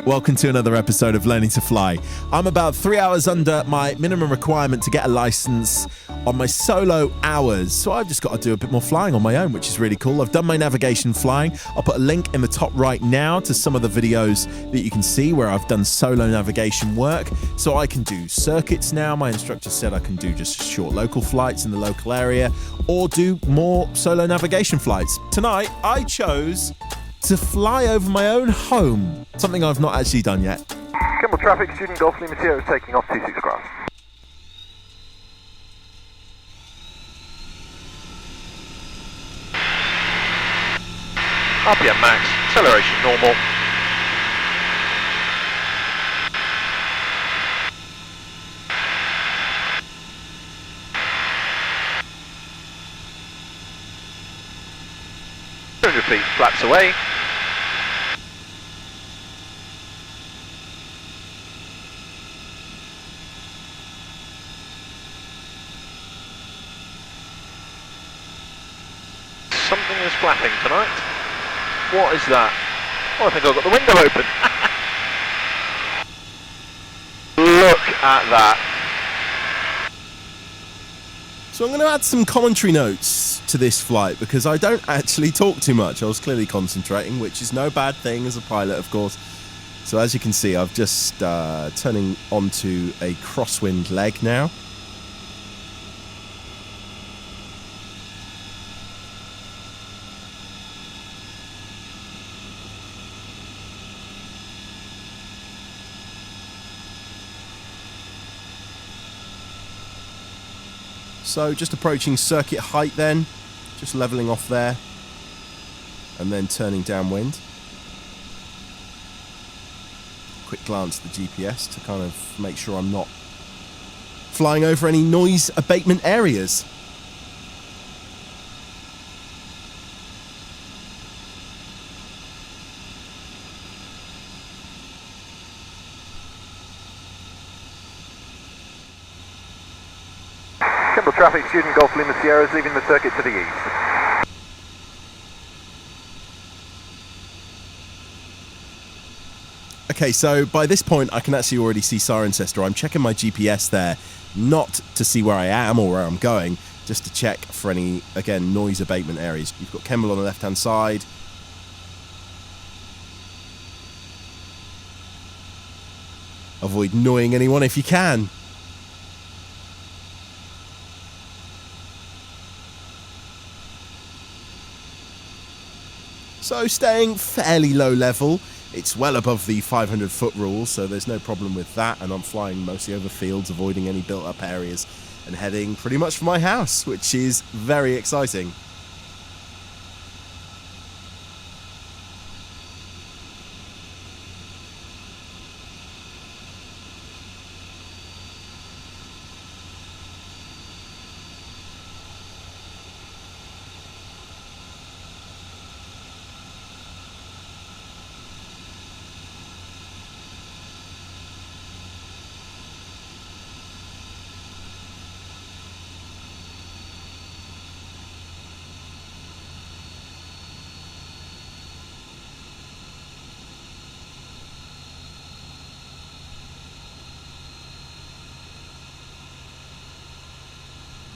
Welcome to another episode of Learning to Fly. I'm about 3 hours under my minimum requirement to get a license on my solo hours, so I've just got to do a bit more flying on my own, which is really cool. I've done my navigation flying. I'll put a link in the top right now to some of the videos that you can see where I've done solo navigation work. So I can do circuits now. My instructor said I can do just short local flights in the local area or do more solo navigation flights. Tonight, I chose to fly over my own home, something I've not actually done yet. Kimball traffic, student Golf Lima Sierra is taking off 26 grass. RPM max, acceleration normal. Feet flaps away. Something is flapping tonight. What is that? Oh, I think I've got the window open. Look at that. So I'm going to add some commentary notes to this flight because I don't actually talk too much. I was clearly concentrating, which is no bad thing as a pilot, of course. So as you can see, I've just turning onto a crosswind leg now. So just approaching circuit height then, just leveling off there, and then turning downwind. Quick glance at the GPS to kind of make sure I'm not flying over any noise abatement areas. Kimball traffic, student Golf Lima Sierra is leaving the circuit to the east. Okay, so by this point I can actually already see Cirencester. I'm checking my GPS there, not to see where I am or where I'm going, just to check for any, again, noise abatement areas. You've got Kemmel on the left-hand side. Avoid annoying anyone if you can. So staying fairly low level. It's well above the 500-foot rule, so there's no problem with that, and I'm flying mostly over fields, avoiding any built-up areas, and heading pretty much for my house, which is very exciting.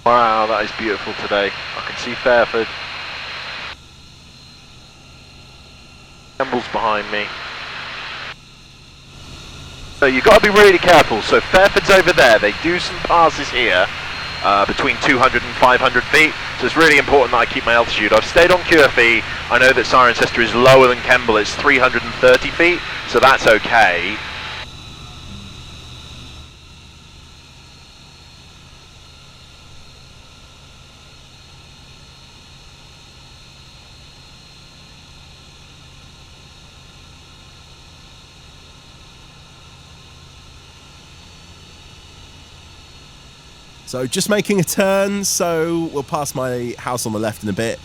Wow, that is beautiful today. I can see Fairford. Kemble's behind me. So you've got to be really careful. So Fairford's over there. They do some passes here between 200 and 500 feet. So it's really important that I keep my altitude. I've stayed on QFE. I know that Cirencester is lower than Kemble. It's 330 feet, so that's okay. So just making a turn, so we'll pass my house on the left in a bit.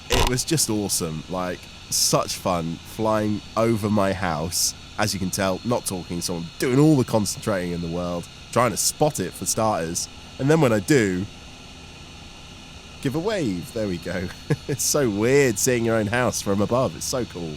It was just awesome, like such fun flying over my house. As you can tell, not talking, so I'm doing all the concentrating in the world, trying to spot it for starters. And then when I do, give a wave. There we go. It's so weird seeing your own house from above. It's so cool.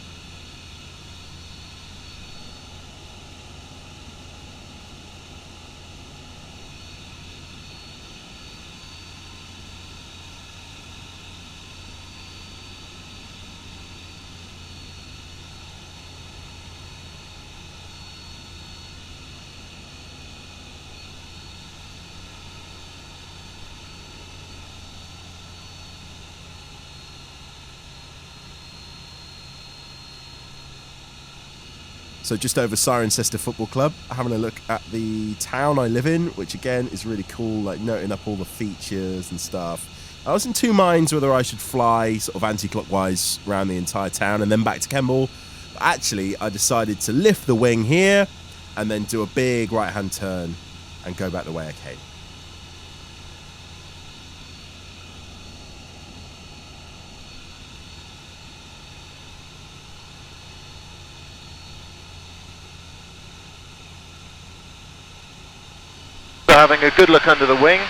So just over Cirencester Football Club, having a look at the town I live in, which again is really cool, like noting up all the features and stuff. I was in two minds whether I should fly sort of anti-clockwise around the entire town and then back to Kemble. But actually, I decided to lift the wing here and then do a big right-hand turn and go back the way I came. Having a good look under the wing.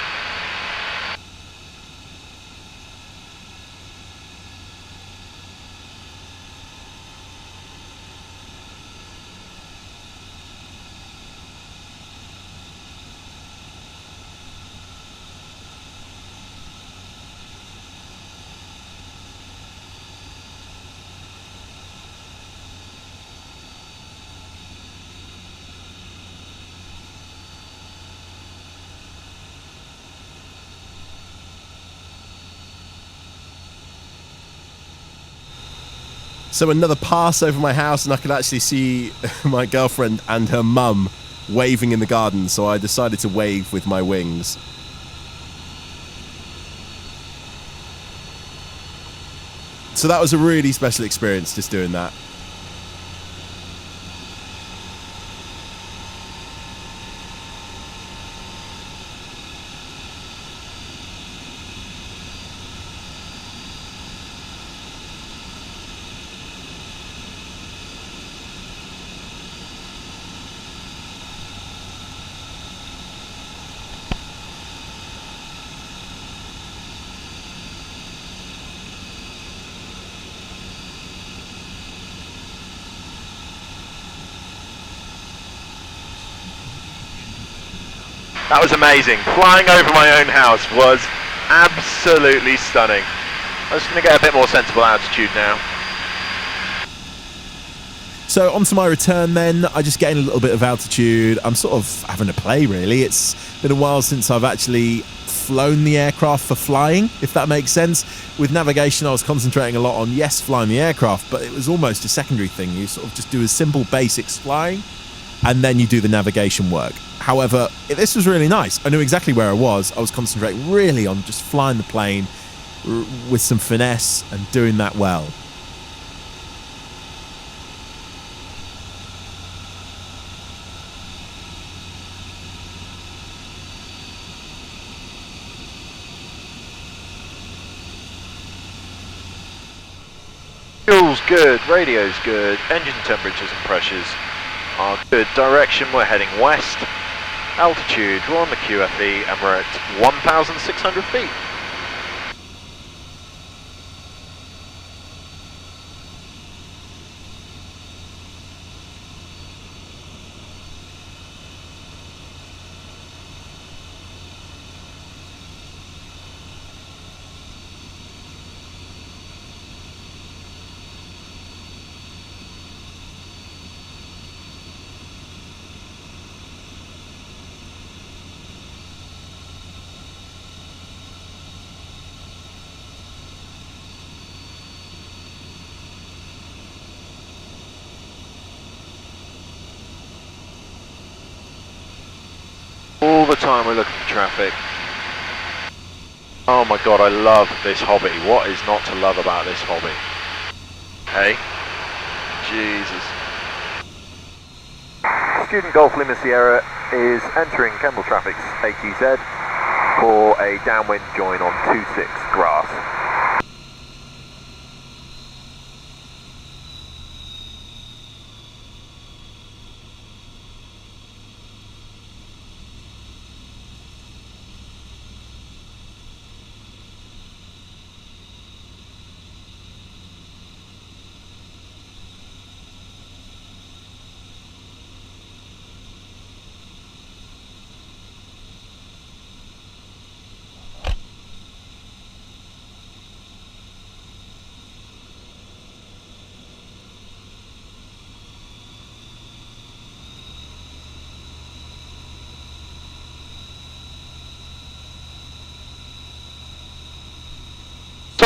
So another pass over my house and I could actually see my girlfriend and her mum waving in the garden, so I decided to wave with my wings. So that was a really special experience, just doing that. That was amazing. Flying over my own house was absolutely stunning. I'm just going to get a bit more sensible altitude now. So onto my return then, I just gained a little bit of altitude. I'm sort of having a play really. It's been a while since I've actually flown the aircraft for flying, if that makes sense. With navigation I was concentrating a lot on, yes, flying the aircraft, but it was almost a secondary thing. You sort of just do a simple basics flying and then you do the navigation work. However, this was really nice. I knew exactly where I was. I was concentrating really on just flying the plane with some finesse and doing that well. Fuel's good, radio's good, engine temperatures and pressures are good. Direction, we're heading west. Altitude, we're on the QFE and we're at 1,600 feet. All the time we're looking for traffic. Oh my god, I love this hobby. What is not to love about this hobby? Hey? Jesus. Student Golf Lima Sierra is entering Kemble Traffic's ATZ for a downwind join on 26 grass.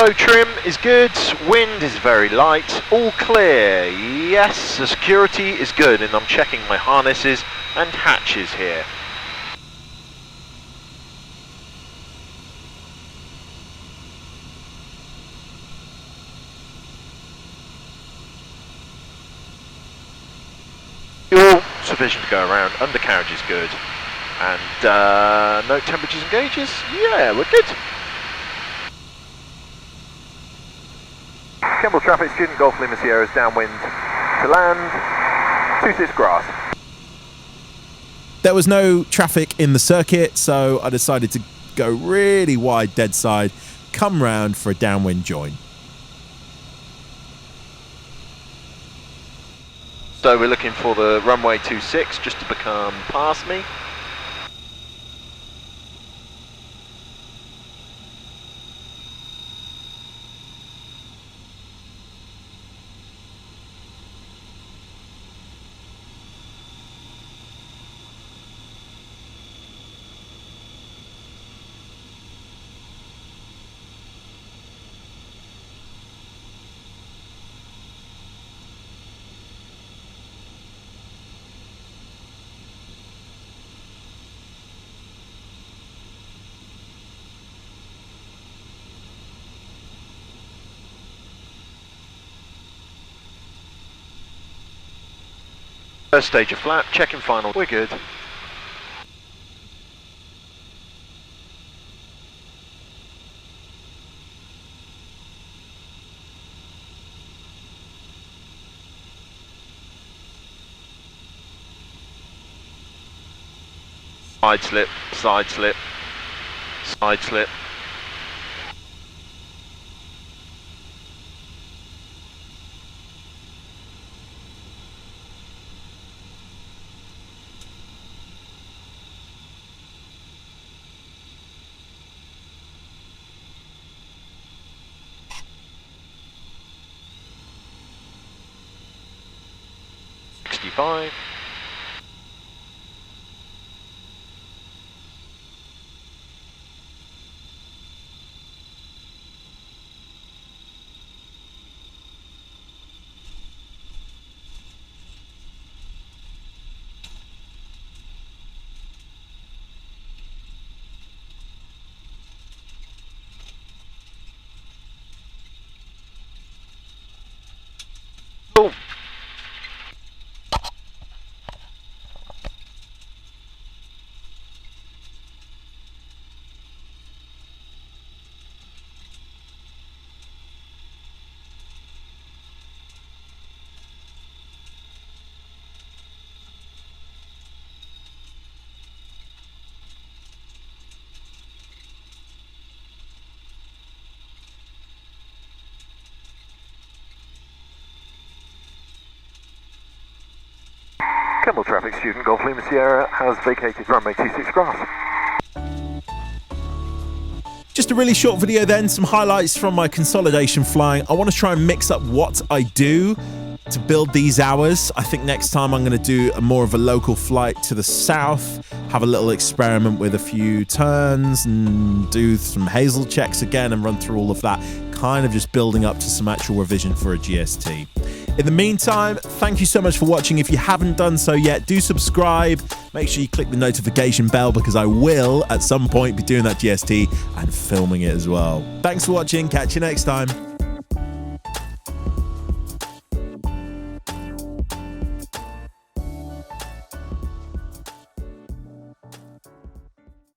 Turbo trim is good, wind is very light, all clear. Yes, the security is good, and I'm checking my harnesses and hatches here. All sufficient to go around, undercarriage is good, and note temperatures and gauges, yeah, we're good. Kemble traffic, student Golf Lima Sierra is downwind to land, 26 grass. There was no traffic in the circuit, so I decided to go really wide dead side, come round for a downwind join. So we're looking for the runway 26 just to become past me. First stage of flat, checking final, we're good. Side slip, side slip, side slip. Five. Boom. Kemble traffic, student Golf Lima Sierra has vacated runway 26 grass. Just a really short video then, some highlights from my consolidation flying. I want to try and mix up what I do to build these hours. I think next time I'm going to do more of a local flight to the south, have a little experiment with a few turns and do some hazel checks again and run through all of that, kind of just building up to some actual revision for a GST. In the meantime, thank you so much for watching. If you haven't done so yet, do subscribe. Make sure you click the notification bell because I will at some point be doing that GST and filming it as well. Thanks for watching. Catch you next time.